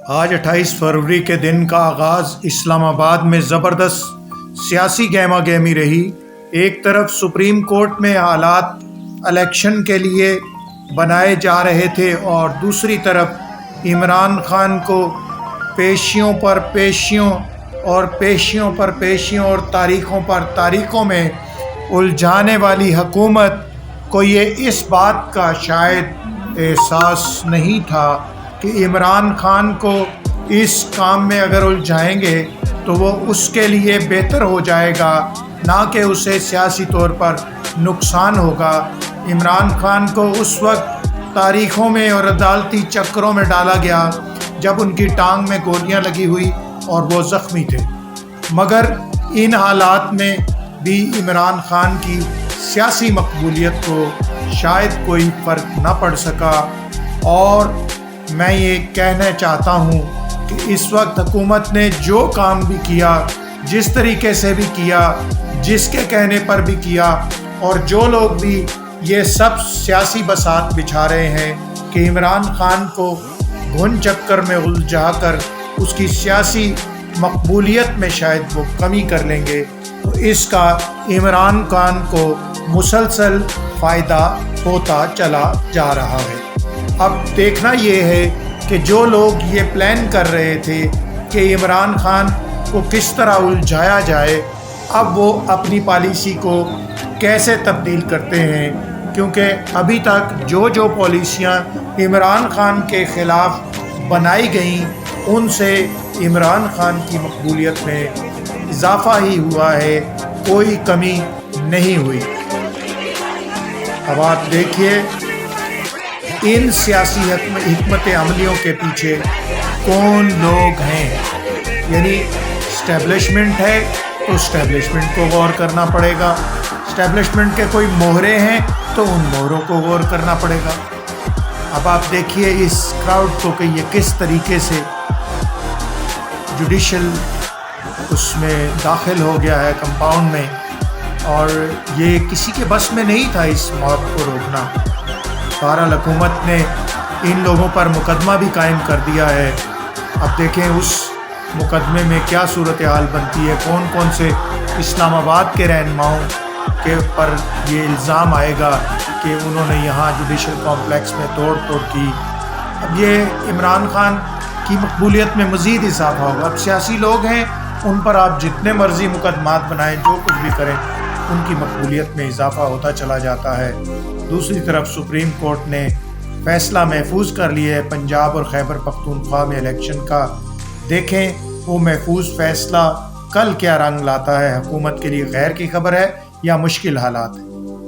آج 28 فروری کے دن کا آغاز اسلام آباد میں زبردست سیاسی گہما گہمی رہی۔ ایک طرف سپریم کورٹ میں حالات الیکشن کے لیے بنائے جا رہے تھے اور دوسری طرف عمران خان کو پیشیوں پر پیشیوں اور تاریخوں پر تاریخوں میں الجھانے والی حکومت کو یہ اس بات کا شاید احساس نہیں تھا کہ عمران خان کو اس کام میں اگر الجھائیں گے تو وہ اس کے لیے بہتر ہو جائے گا، نہ کہ اسے سیاسی طور پر نقصان ہوگا۔ عمران خان کو اس وقت تاریخوں میں اور عدالتی چکروں میں ڈالا گیا جب ان کی ٹانگ میں گولیاں لگی ہوئی اور وہ زخمی تھے، مگر ان حالات میں بھی عمران خان کی سیاسی مقبولیت کو شاید کوئی فرق نہ پڑ سکا۔ اور میں یہ کہنا چاہتا ہوں کہ اس وقت حکومت نے جو کام بھی کیا، جس طریقے سے بھی کیا، جس کے کہنے پر بھی کیا، اور جو لوگ بھی یہ سب سیاسی بساط بچھا رہے ہیں کہ عمران خان کو گھن چکر میں الجھا کر اس کی سیاسی مقبولیت میں شاید وہ کمی کر لیں گے، تو اس کا عمران خان کو مسلسل فائدہ ہوتا چلا جا رہا ہے۔ اب دیکھنا یہ ہے کہ جو لوگ یہ پلان کر رہے تھے کہ عمران خان کو کس طرح الجھایا جائے، اب وہ اپنی پالیسی کو کیسے تبدیل کرتے ہیں، کیونکہ ابھی تک جو پالیسیاں عمران خان کے خلاف بنائی گئیں ان سے عمران خان کی مقبولیت میں اضافہ ہی ہوا ہے، کوئی کمی نہیں ہوئی۔ اب آپ دیکھیے ان سیاسی حکمت عملیوں کے پیچھے کون لوگ ہیں، یعنی اسٹیبلشمنٹ ہے تو اسٹیبلشمنٹ کو غور کرنا پڑے گا، اسٹیبلشمنٹ کے کوئی مہرے ہیں تو ان مہروں کو غور کرنا پڑے گا۔ اب آپ دیکھیے اس کراؤڈ کو کہ یہ کس طریقے سے جوڈیشل اس میں داخل ہو گیا ہے کمپاؤنڈ میں، اور یہ کسی کے بس میں نہیں تھا اس موت کو روکنا۔ بہرحال حکومت نے ان لوگوں پر مقدمہ بھی قائم کر دیا ہے۔ اب دیکھیں اس مقدمے میں کیا صورتحال بنتی ہے، کون کون سے اسلام آباد کے رہنماؤں کے پر یہ الزام آئے گا کہ انہوں نے یہاں جوڈیشل کمپلیکس میں توڑ پھوڑ کی۔ اب یہ عمران خان کی مقبولیت میں مزید اضافہ ہوگا۔ اب سیاسی لوگ ہیں، ان پر آپ جتنے مرضی مقدمات بنائیں، جو کچھ بھی کریں، ان کی مقبولیت میں اضافہ ہوتا چلا جاتا ہے۔ دوسری طرف سپریم کورٹ نے فیصلہ محفوظ کر لیا ہے پنجاب اور خیبر پختونخوا میں الیکشن کا۔ دیکھیں وہ محفوظ فیصلہ کل کیا رنگ لاتا ہے، حکومت کے لیے خیر کی خبر ہے یا مشکل حالات ہے۔